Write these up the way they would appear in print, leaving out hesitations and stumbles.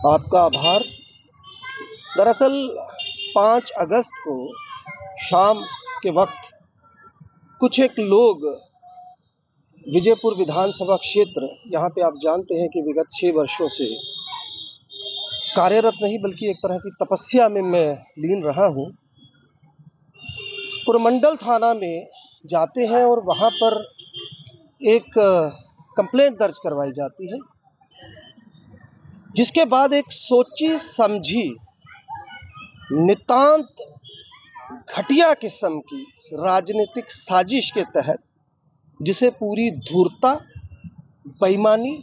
आपका आभार। दरअसल 5 अगस्त को शाम के वक्त कुछ एक लोग विजयपुर विधानसभा क्षेत्र, यहाँ पे आप जानते हैं कि विगत 6 वर्षों से कार्यरत नहीं बल्कि एक तरह की तपस्या में मैं लीन रहा हूँ, पुरमंडल थाना में जाते हैं और वहाँ पर एक कंप्लेंट दर्ज करवाई जाती है, जिसके बाद एक सोची समझी नितांत घटिया किस्म की राजनीतिक साजिश के तहत, जिसे पूरी धूर्तता बेईमानी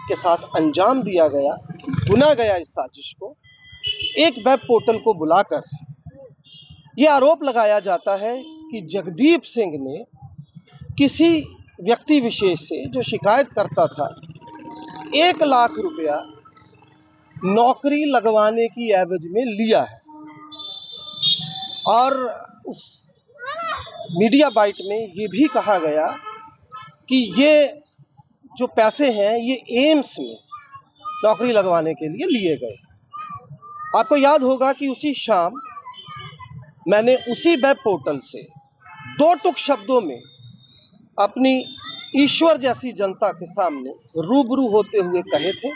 के साथ अंजाम दिया गया, बुना गया इस साजिश को, एक वेब पोर्टल को बुलाकर ये आरोप लगाया जाता है कि जगदीप सिंह ने किसी व्यक्ति विशेष से, जो शिकायत करता था, 1 लाख रुपया नौकरी लगवाने की एवज में लिया है। और उस मीडिया बाइट में ये भी कहा गया कि ये जो पैसे हैं ये एम्स में नौकरी लगवाने के लिए लिए गए। आपको याद होगा कि उसी शाम मैंने उसी वेब पोर्टल से 2 टुक शब्दों में अपनी ईश्वर जैसी जनता के सामने रूबरू होते हुए कहे थे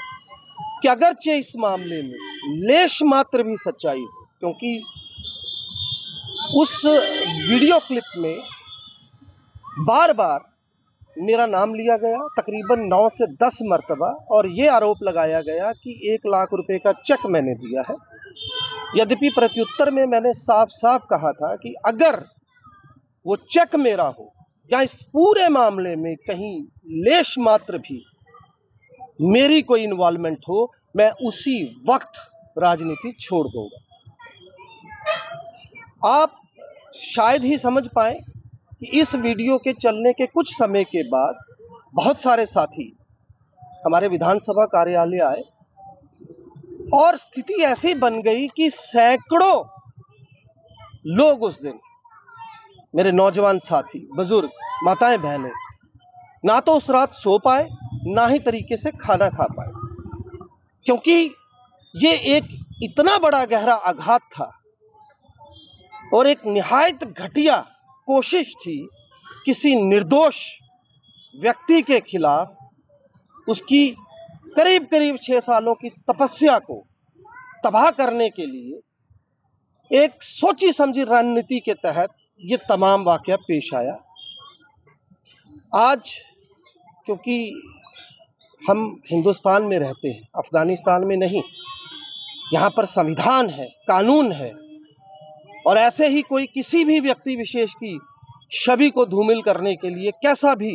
कि अगरचे इस मामले में लेश मात्र भी सच्चाई हो, क्योंकि उस वीडियो क्लिप में बार बार मेरा नाम लिया गया, तकरीबन 9 से 10 मर्तबा, और ये आरोप लगाया गया कि 1 लाख रुपए का चेक मैंने दिया है। यद्यपि प्रत्युत्तर में मैंने साफ साफ कहा था कि अगर वो चेक मेरा हो या इस पूरे मामले में कहीं लेश मात्र भी मेरी कोई इन्वॉल्वमेंट हो, मैं उसी वक्त राजनीति छोड़ दूंगा। आप शायद ही समझ पाए कि इस वीडियो के चलने के कुछ समय के बाद बहुत सारे साथी हमारे विधानसभा कार्यालय आए और स्थिति ऐसी बन गई कि सैकड़ों लोग उस दिन, मेरे नौजवान साथी, बुजुर्ग, माताएं, बहनें, ना तो उस रात सो पाए, ना ही तरीके से खाना खा पाए, क्योंकि ये एक इतना बड़ा गहरा आघात था और एक निहायत घटिया कोशिश थी किसी निर्दोष व्यक्ति के खिलाफ उसकी करीब करीब 6 सालों की तपस्या को तबाह करने के लिए एक सोची समझी रणनीति के तहत ये तमाम वाकया पेश आया। आज क्योंकि हम हिंदुस्तान में रहते हैं, अफगानिस्तान में नहीं, यहाँ पर संविधान है, कानून है, और ऐसे ही कोई किसी भी व्यक्ति विशेष की छवि को धूमिल करने के लिए कैसा भी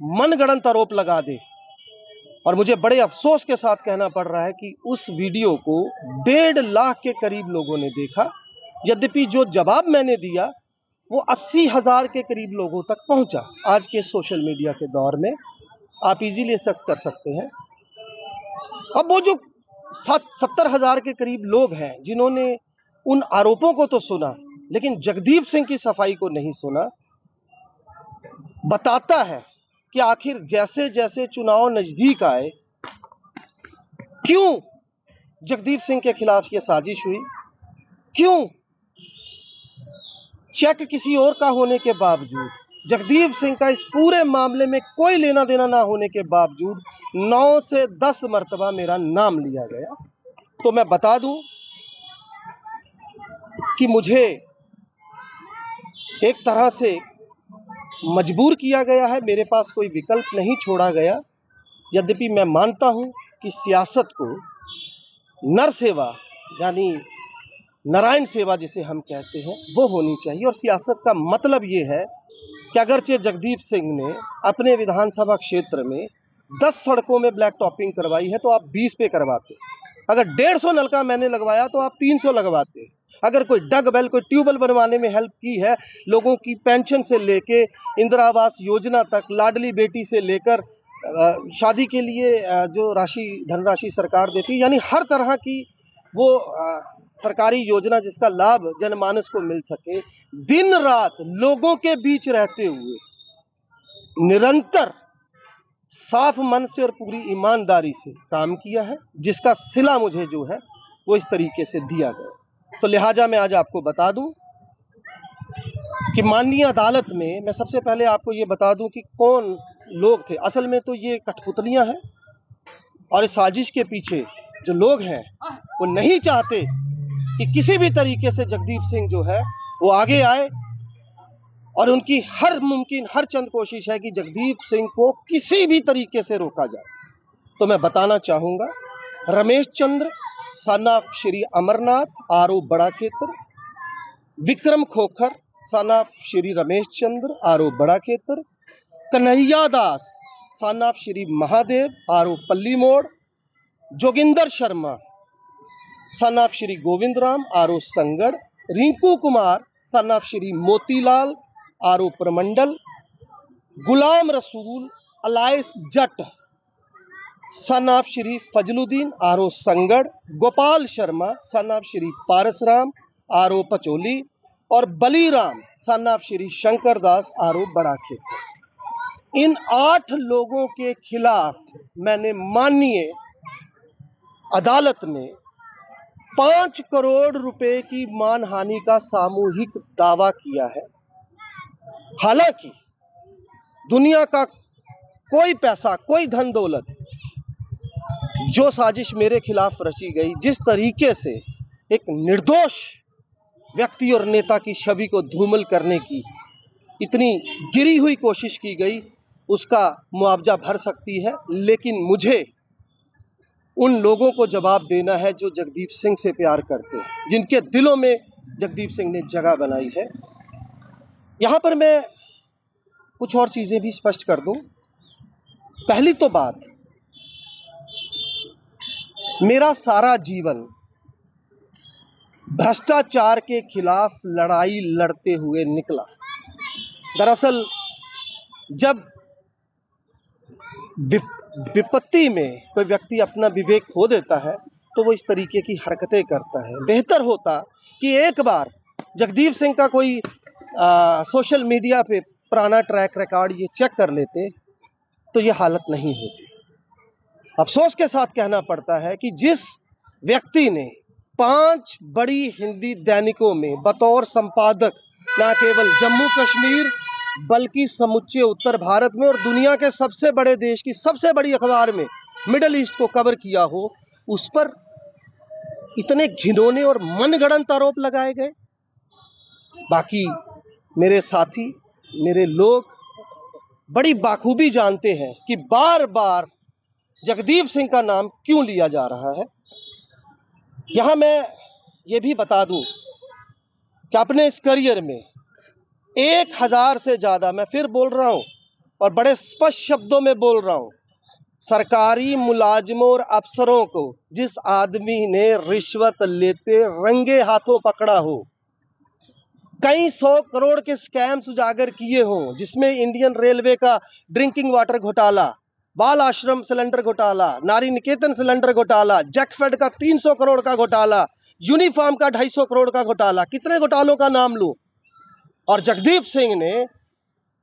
मनगढ़ंत आरोप लगा दे। और मुझे बड़े अफसोस के साथ कहना पड़ रहा है कि उस वीडियो को 1.5 लाख के करीब लोगों ने देखा, यद्यपि जो जवाब मैंने दिया वो 80,000 के करीब लोगों तक पहुंचा। आज के सोशल मीडिया के दौर में आप इजीली असेस कर सकते हैं। अब वो जो 70,000 के करीब लोग हैं जिन्होंने उन आरोपों को तो सुना, लेकिन जगदीप सिंह की सफाई को नहीं सुना, बताता है कि आखिर जैसे जैसे चुनाव नजदीक आए, क्यों जगदीप सिंह के खिलाफ यह साजिश हुई, क्यों चेक किसी और का होने के बावजूद, जगदीप सिंह का इस पूरे मामले में कोई लेना देना ना होने के बावजूद 9 से 10 मर्तबा मेरा नाम लिया गया। तो मैं बता दूं कि मुझे एक तरह से मजबूर किया गया है, मेरे पास कोई विकल्प नहीं छोड़ा गया। यद्यपि मैं मानता हूं कि सियासत को नर सेवा, यानी नारायण सेवा जिसे हम कहते हैं, वो होनी चाहिए। और सियासत का मतलब ये है कि अगरचे जगदीप सिंह ने अपने विधानसभा क्षेत्र में 10 सड़कों में ब्लैक टॉपिंग करवाई है तो आप 20 पे करवाते, अगर 150 नलका मैंने लगवाया तो आप 300 लगवाते, अगर कोई डगवेल, कोई ट्यूबवेल बनवाने में हेल्प की है, लोगों की पेंशन से लेके इंदिरा आवास योजना तक, लाडली बेटी से लेकर शादी के लिए जो धनराशि सरकार देती, यानी हर तरह की वो सरकारी योजना जिसका लाभ जनमानस को मिल सके, दिन रात लोगों के बीच रहते हुए निरंतर साफ मन से और पूरी ईमानदारी से काम किया है, जिसका सिला मुझे जो है वो इस तरीके से दिया गया। तो लिहाजा मैं आज आपको बता दूं कि माननीय अदालत में मैं सबसे पहले आपको ये बता दूं कि कौन लोग थे। असल में तो ये कठपुतलियां हैं और इस साजिश के पीछे जो लोग हैं वो नहीं चाहते कि किसी भी तरीके से जगदीप सिंह जो है वो आगे आए, और उनकी हर मुमकिन हर चंद कोशिश है कि जगदीप सिंह को किसी भी तरीके से रोका जाए। तो मैं बताना चाहूँगा, Ramesh Chandra son of Shri Amarnath R O Bada Khetar, Vikram Khokhar son of Shri Ramesh Chandra R O Bada Khetar, Kanhaiya Das son of Shri Mahadev R O Palli Mod, Joginder Sharma son of Shri Govind Ram R O Sangar, Rinku Kumar son of Shri Motilal R O Pramandal, Ghulam Rasool alias Jat son of Shri Fazluddin R O Sangar, Gopal Sharma son of Shri Parasram R O Pacholi और बलीराम सन of Shri Shankar Das RO Bada खेतर। इन 8 लोगों के खिलाफ मैंने माननीय अदालत में 5 करोड़ रुपए की मानहानि का सामूहिक दावा किया है। हालांकि दुनिया का कोई पैसा, कोई धन दौलत, जो साजिश मेरे खिलाफ रची गई, जिस तरीके से एक निर्दोष व्यक्ति और नेता की छवि को धूमिल करने की इतनी गिरी हुई कोशिश की गई, उसका मुआवजा भर सकती है। लेकिन मुझे उन लोगों को जवाब देना है जो जगदीप सिंह से प्यार करते हैं, जिनके दिलों में जगदीप सिंह ने जगह बनाई है। यहाँ पर मैं कुछ और चीज़ें भी स्पष्ट कर दूं। पहली तो बात, मेरा सारा जीवन भ्रष्टाचार के खिलाफ लड़ाई लड़ते हुए निकला। दरअसल जब विपत्ति में कोई व्यक्ति अपना विवेक खो देता है तो वो इस तरीके की हरकतें करता है। बेहतर होता कि एक बार जगदीप सिंह का कोई सोशल मीडिया पे पुराना ट्रैक रिकॉर्ड ये चेक कर लेते तो ये हालत नहीं होती। अफसोस के साथ कहना पड़ता है कि जिस व्यक्ति ने 5 बड़ी हिंदी दैनिकों में बतौर संपादक न केवल जम्मू कश्मीर बल्कि समूचे उत्तर भारत में और दुनिया के सबसे बड़े देश की सबसे बड़ी अखबार में मिडिल ईस्ट को कवर किया हो, उस पर इतने घिनौने और मनगढ़ंत आरोप लगाए गए। बाकी मेरे साथी, मेरे लोग बड़ी बाखूबी जानते हैं कि बार बार जगदीप सिंह का नाम क्यों लिया जा रहा है। यहां मैं ये भी बता दूं कि अपने इस करियर में 1000 से ज़्यादा, मैं फिर बोल रहा हूं और बड़े स्पष्ट शब्दों में बोल रहा हूं, सरकारी मुलाजिमों और अफसरों को जिस आदमी ने रिश्वत लेते रंगे हाथों पकड़ा हो, कई 100 करोड़ के स्कैम्स उजागर किए हों, जिसमें इंडियन रेलवे का ड्रिंकिंग वाटर घोटाला, बाल आश्रम सिलेंडर घोटाला, नारी निकेतन सिलेंडर घोटाला, जैकफेड का 300 करोड़ का घोटाला, यूनिफॉर्म का 250 करोड़ का घोटाला, कितने घोटालों का नाम लूं। और जगदीप सिंह ने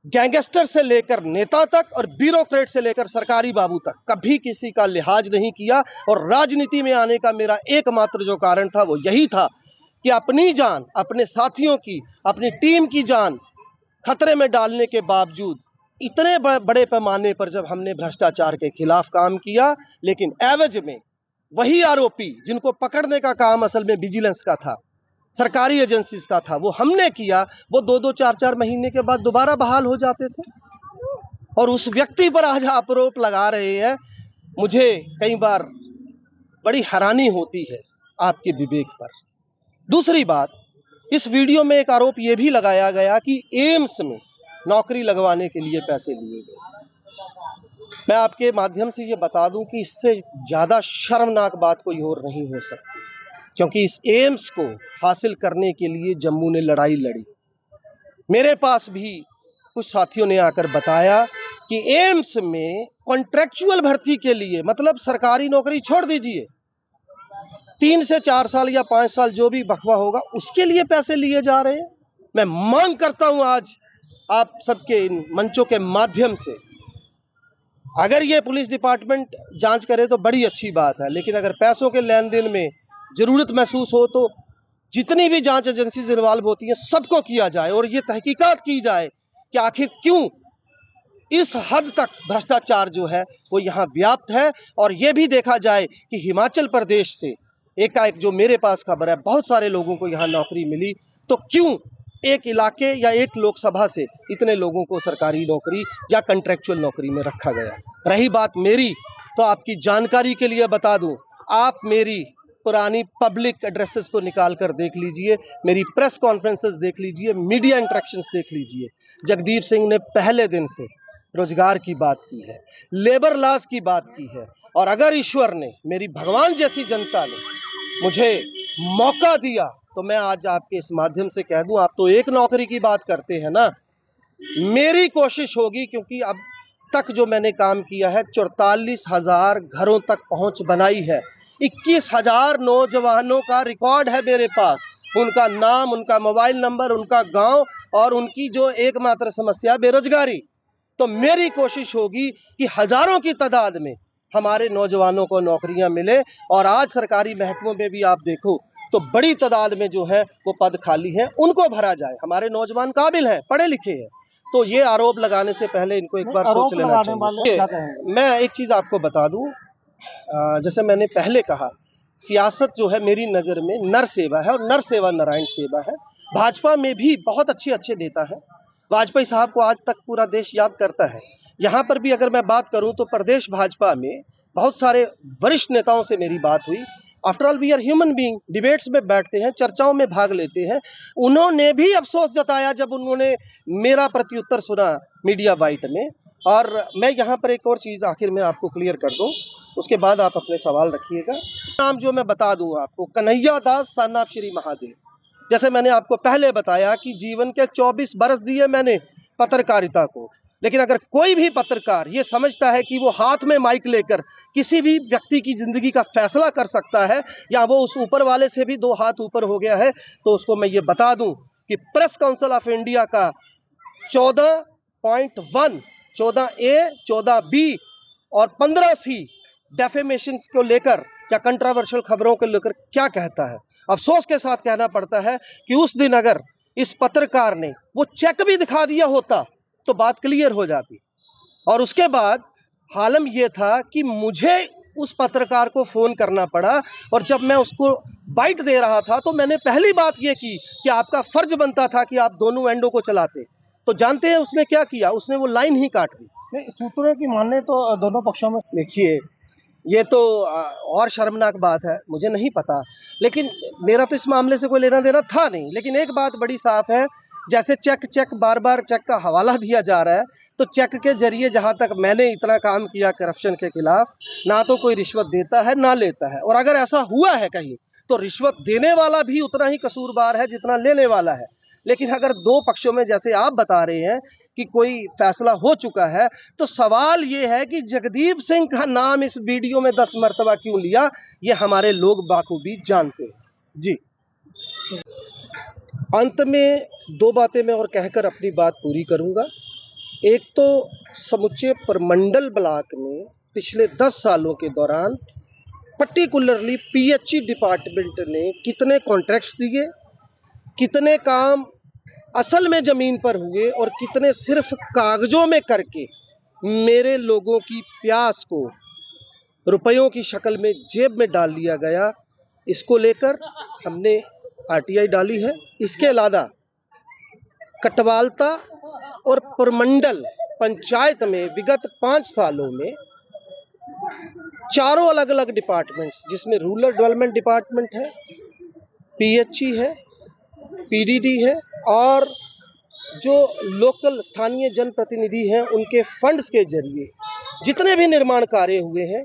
गैंगस्टर से लेकर नेता तक और ब्यूरोक्रेट से लेकर सरकारी बाबू तक कभी किसी का लिहाज नहीं किया। और राजनीति में आने का मेरा एकमात्र जो कारण था वो यही था कि अपनी जान, अपने साथियों की, अपनी टीम की जान खतरे में डालने के बावजूद इतने बड़े पैमाने पर जब हमने भ्रष्टाचार के खिलाफ काम किया, लेकिन एवज में वही आरोपी जिनको पकड़ने का काम असल में विजिलेंस का था, सरकारी एजेंसीज का था, वो हमने किया, वो 2-2, 4-4 महीने के बाद दोबारा बहाल हो जाते थे। और उस व्यक्ति पर आज आरोप लगा रहे हैं। मुझे कई बार बड़ी हैरानी होती है आपके विवेक पर। दूसरी बात, इस वीडियो में एक आरोप यह भी लगाया गया कि एम्स में नौकरी लगवाने के लिए पैसे लिए गए। मैं आपके माध्यम से ये बता दूं कि इससे ज़्यादा शर्मनाक बात कोई और नहीं हो सकती, क्योंकि इस एम्स को हासिल करने के लिए जम्मू ने लड़ाई लड़ी। मेरे पास भी कुछ साथियों ने आकर बताया कि एम्स में कॉन्ट्रैक्चुअल भर्ती के लिए, मतलब सरकारी नौकरी छोड़ दीजिए, 3 से 4 साल या 5 साल जो भी बखवा होगा, उसके लिए पैसे लिए जा रहे हैं। मैं मांग करता हूं आज आप सबके इन मंचों के माध्यम से, अगर ये पुलिस डिपार्टमेंट जांच करे तो बड़ी अच्छी बात है, लेकिन अगर पैसों के लेन देन में ज़रूरत महसूस हो तो जितनी भी जांच एजेंसीज इन्वॉल्व होती हैं सबको किया जाए और ये तहकीकात की जाए कि आखिर क्यों इस हद तक भ्रष्टाचार जो है वो यहाँ व्याप्त है। और ये भी देखा जाए कि हिमाचल प्रदेश से एकाएक जो मेरे पास खबर है बहुत सारे लोगों को यहाँ नौकरी मिली, तो क्यों एक इलाके या एक लोकसभा से इतने लोगों को सरकारी नौकरी या कॉन्ट्रैक्चुअल नौकरी में रखा गया। रही बात मेरी, तो आपकी जानकारी के लिए बता दूं, आप मेरी पुरानी पब्लिक एड्रेसेस को निकाल कर देख लीजिए, मेरी प्रेस कॉन्फ्रेंसेस देख लीजिए, मीडिया इंटरेक्शंस देख लीजिए। जगदीप सिंह ने पहले दिन से रोजगार की बात की है, लेबर लॉज की बात की है, और अगर ईश्वर ने, मेरी भगवान जैसी जनता ने मुझे मौका दिया तो मैं आज आपके इस माध्यम से कह दूं, आप तो एक नौकरी की बात करते हैं ना, मेरी कोशिश होगी, क्योंकि अब तक जो मैंने काम किया है 44,000 घरों तक पहुंच बनाई है, 21,000 नौजवानों का रिकॉर्ड है मेरे पास, उनका नाम, उनका मोबाइल नंबर, उनका गांव और उनकी जो एकमात्र समस्या बेरोजगारी। तो मेरी कोशिश होगी कि हजारों की तादाद में हमारे नौजवानों को नौकरियां मिले। और आज सरकारी महकमों में भी आप देखो तो बड़ी तादाद में जो है वो पद खाली हैं, उनको भरा जाए। हमारे नौजवान काबिल हैं, पढ़े लिखे हैं, तो ये आरोप लगाने से पहले इनको एक बार सोच लेना चाहिए। मैं एक चीज़ आपको बता दूं, जैसे मैंने पहले कहा, सियासत जो है मेरी नज़र में नर सेवा है और नर सेवा नारायण सेवा है। भाजपा में भी बहुत अच्छे अच्छे नेता हैं, वाजपेयी साहब को आज तक पूरा देश याद करता है। यहाँ पर भी अगर मैं बात करूँ तो प्रदेश भाजपा में बहुत सारे वरिष्ठ नेताओं से मेरी बात हुई। After all we are human being, debates में बैठते हैं, चर्चाओं में भाग लेते हैं। उन्होंने भी अफसोस जताया जब उन्होंने मेरा प्रत्युत्तर सुना मीडिया बाइट में। और मैं यहाँ पर एक और चीज़ आखिर में आपको क्लियर कर दूँ, उसके बाद आप अपने सवाल रखिएगा। नाम जो मैं बता दूँ आपको, कन्हैया दास सन ऑफ श्री महादेव। जैसे मैंने आपको पहले बताया कि जीवन के 24 बरस दिए मैंने पत्रकारिता को, लेकिन अगर कोई भी पत्रकार ये समझता है कि वो हाथ में माइक लेकर किसी भी व्यक्ति की जिंदगी का फैसला कर सकता है या वो उस ऊपर वाले से भी 2 हाथ ऊपर हो गया है, तो उसको मैं ये बता दूं कि प्रेस काउंसिल ऑफ इंडिया का 14.1, 14A, 14B और 15C डेफेमेशंस को लेकर या कंट्रोवर्शियल खबरों को लेकर क्या कहता है। अफसोस के साथ कहना पड़ता है कि उस दिन अगर इस पत्रकार ने वो चेक भी दिखा दिया होता तो बात क्लियर हो जाती। और उसके बाद हालम ये था कि मुझे उस पत्रकार को फ़ोन करना पड़ा, और जब मैं उसको बाइट दे रहा था तो मैंने पहली बात ये की कि आपका फ़र्ज बनता था कि आप दोनों एंडों को चलाते। तो जानते हैं उसने क्या किया, उसने वो लाइन ही काट दी। सूत्रों की माने तो दोनों पक्षों में, देखिए ये तो और शर्मनाक बात है, मुझे नहीं पता, लेकिन मेरा तो इस मामले से कोई लेना देना था नहीं। लेकिन एक बात बड़ी साफ है, जैसे चेक बार बार चेक का हवाला दिया जा रहा है, तो चेक के जरिए जहां तक मैंने इतना काम किया करप्शन के खिलाफ, ना तो कोई रिश्वत देता है ना लेता है। और अगर ऐसा हुआ है कहीं तो रिश्वत देने वाला भी उतना ही कसूरवार है जितना लेने वाला है। लेकिन अगर 2 पक्षों में जैसे आप बता रहे हैं कि कोई फैसला हो चुका है, तो सवाल ये है कि जगदीप सिंह का नाम इस वीडियो में 10 मरतबा क्यों लिया, ये हमारे लोग बाखूबी जानते हैं। जी, अंत में 2 बातें मैं और कहकर अपनी बात पूरी करूंगा। एक तो समुच्चे प्रमंडल ब्लॉक में पिछले 10 सालों के दौरान पर्टिकुलरली पीएचई डिपार्टमेंट ने कितने कॉन्ट्रैक्ट्स दिए, कितने काम असल में ज़मीन पर हुए और कितने सिर्फ कागज़ों में करके मेरे लोगों की प्यास को रुपयों की शक्ल में जेब में डाल लिया गया, इसको लेकर हमने आरटीआई डाली है। इसके अलावा कटवालता और प्रमंडल पंचायत में विगत 5 सालों में 4 अलग अलग डिपार्टमेंट्स, जिसमें रूरल डेवलपमेंट डिपार्टमेंट है, पीएचई है, पीडीडी है, और जो लोकल स्थानीय जनप्रतिनिधि हैं उनके फंड्स के जरिए जितने भी निर्माण कार्य हुए हैं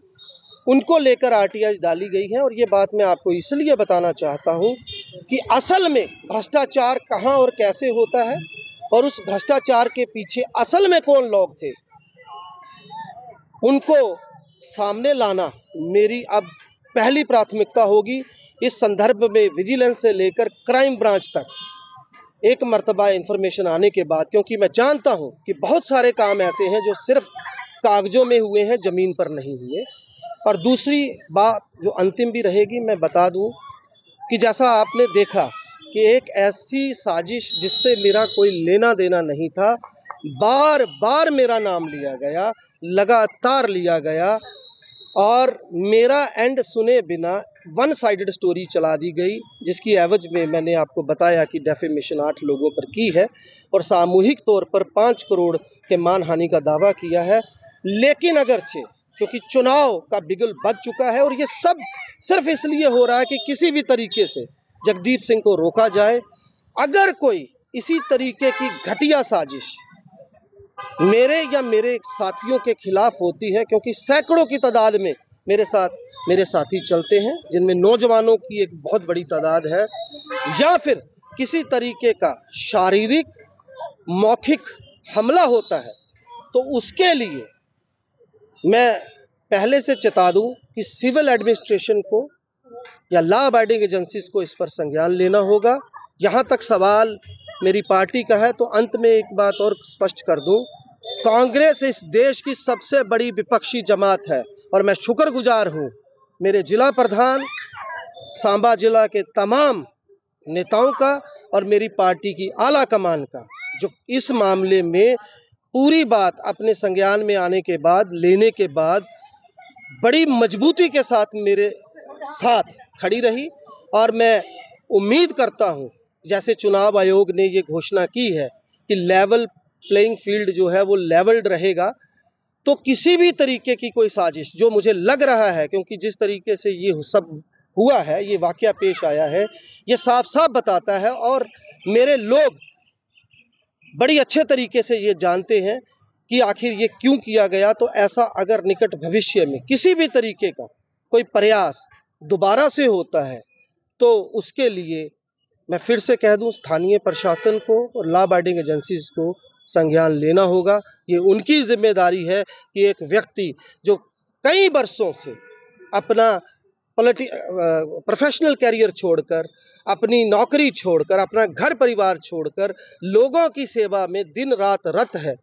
उनको लेकर आरटीआई डाली गई है। और ये बात मैं आपको इसलिए बताना चाहता हूं कि असल में भ्रष्टाचार कहां और कैसे होता है और उस भ्रष्टाचार के पीछे असल में कौन लोग थे, उनको सामने लाना मेरी अब पहली प्राथमिकता होगी। इस संदर्भ में विजिलेंस से लेकर क्राइम ब्रांच तक एक मर्तबा इन्फॉर्मेशन आने के बाद, क्योंकि मैं जानता हूं कि बहुत सारे काम ऐसे हैं जो सिर्फ कागजों में हुए हैं, ज़मीन पर नहीं हुए। और दूसरी बात जो अंतिम भी रहेगी, मैं बता दूं कि जैसा आपने देखा कि एक ऐसी साजिश जिससे मेरा कोई लेना देना नहीं था, बार बार मेरा नाम लिया गया, लगातार लिया गया और मेरा एंड सुने बिना वन साइडेड स्टोरी चला दी गई, जिसकी एवज में मैंने आपको बताया कि डेफेमेशन 8 लोगों पर की है और सामूहिक तौर पर 5 करोड़ के मानहानि का दावा किया है। लेकिन अगरचे क्योंकि चुनाव का बिगुल बज चुका है और ये सब सिर्फ इसलिए हो रहा है कि किसी भी तरीके से जगदीप सिंह को रोका जाए। अगर कोई इसी तरीके की घटिया साजिश मेरे या मेरे साथियों के खिलाफ होती है, क्योंकि सैकड़ों की तादाद में मेरे साथ मेरे साथी चलते हैं, जिनमें नौजवानों की एक बहुत बड़ी तादाद है, या फिर किसी तरीके का शारीरिक मौखिक हमला होता है, तो उसके लिए मैं पहले से चेता दूं कि सिविल एडमिनिस्ट्रेशन को या लॉ अबाइडिंग एजेंसीज को इस पर संज्ञान लेना होगा। यहाँ तक सवाल मेरी पार्टी का है तो अंत में एक बात और स्पष्ट कर दूं, कांग्रेस इस देश की सबसे बड़ी विपक्षी जमात है और मैं शुक्रगुजार हूं मेरे जिला प्रधान, सांबा जिला के तमाम नेताओं का और मेरी पार्टी की आला कमान का, जो इस मामले में पूरी बात अपने संज्ञान में आने के बाद, लेने के बाद बड़ी मजबूती के साथ मेरे साथ खड़ी रही। और मैं उम्मीद करता हूं, जैसे चुनाव आयोग ने ये घोषणा की है कि लेवल प्लेइंग फील्ड जो है वो लेवल्ड रहेगा, तो किसी भी तरीके की कोई साजिश, जो मुझे लग रहा है क्योंकि जिस तरीके से ये सब हुआ है, ये वाकया पेश आया है, ये साफ साफ बताता है और मेरे लोग बड़ी अच्छे तरीके से ये जानते हैं कि आखिर ये क्यों किया गया। तो ऐसा अगर निकट भविष्य में किसी भी तरीके का कोई प्रयास दोबारा से होता है, तो उसके लिए मैं फिर से कह दूं, स्थानीय प्रशासन को और लॉ अबाइडिंग एजेंसीज को संज्ञान लेना होगा। ये उनकी जिम्मेदारी है कि एक व्यक्ति जो कई वर्षों से अपना प्रोफेशनल कैरियर छोड़कर, अपनी नौकरी छोड़कर, अपना घर परिवार छोड़कर लोगों की सेवा में दिन रात रत है,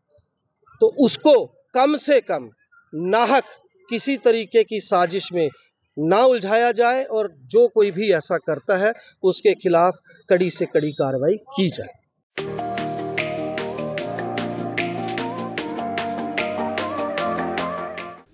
तो उसको कम से कम नाहक किसी तरीके की साजिश में ना उलझाया जाए और जो कोई भी ऐसा करता है उसके खिलाफ कड़ी से कड़ी कार्रवाई की जाए।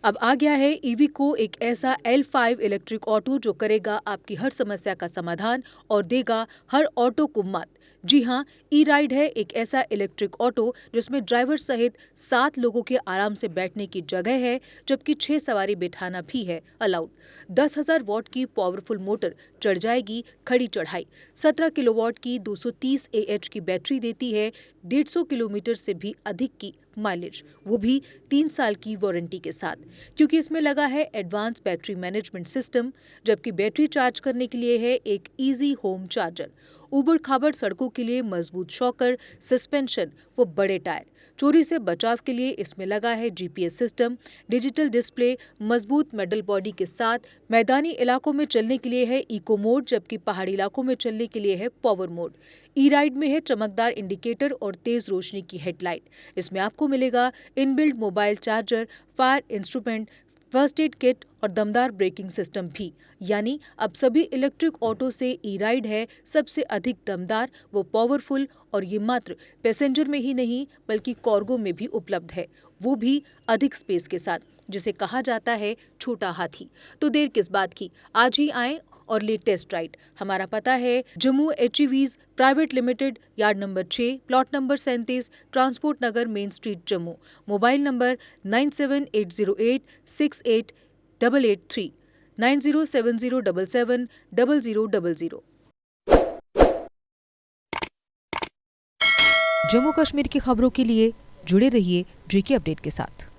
अब आ गया है ईवीको, एक ऐसा L5 इलेक्ट्रिक ऑटो जो करेगा आपकी हर समस्या का समाधान और देगा हर ऑटो को मत। जी हां, ई राइड है एक ऐसा इलेक्ट्रिक ऑटो जिसमें ड्राइवर सहित 7 लोगों के आराम से बैठने की जगह है, जबकि 6 सवारी बिठाना भी है अलाउड। 10,000 वॉट की पावरफुल मोटर चढ़ जाएगी खड़ी चढ़ाई। 17 किलोवाट की 230 AH की बैटरी देती है 150 किलोमीटर से भी अधिक की माइलेज, वो भी 3 साल की वारंटी के साथ, क्योंकि इसमें लगा है एडवांस बैटरी मैनेजमेंट सिस्टम, जबकि बैटरी चार्ज करने के लिए है एक इजी होम चार्जर। उबड़ खाबड़ सड़कों के लिए मजबूत शॉकर, सस्पेंशन व बड़े टायर। चोरी से बचाव के लिए इसमें लगा है GPS सिस्टम, डिजिटल डिस्प्ले, मजबूत मेटल बॉडी के साथ। मैदानी इलाकों में चलने के लिए है इको मोड, जबकि पहाड़ी इलाकों में चलने के लिए है पावर मोड। ई राइड में है चमकदार इंडिकेटर और तेज रोशनी की हेडलाइट। इसमें आपको मिलेगा inbuilt mobile charger, fire instrument, first aid kit और दमदार ब्रेकिंग सिस्टम भी। यानी अब सभी इलेक्ट्रिक ऑटो से ई राइड है सबसे अधिक दमदार व पावरफुल, और ये मात्र पैसेंजर में ही नहीं बल्कि कार्गो में भी उपलब्ध है, वो भी अधिक स्पेस के साथ, जिसे कहा जाता है छोटा हाथी। तो देर किस बात की, आज ही आएं और ले टेस्ट राइड। हमारा पता है Jammu HEVs private limited, yard number 6, plot number 37, transport Nagar, main street, Jammu. Mobile number 9780868883, 9070770000। Jammu Kashmir की खबरों के लिए जुड़े रहिए JK अपडेट के साथ।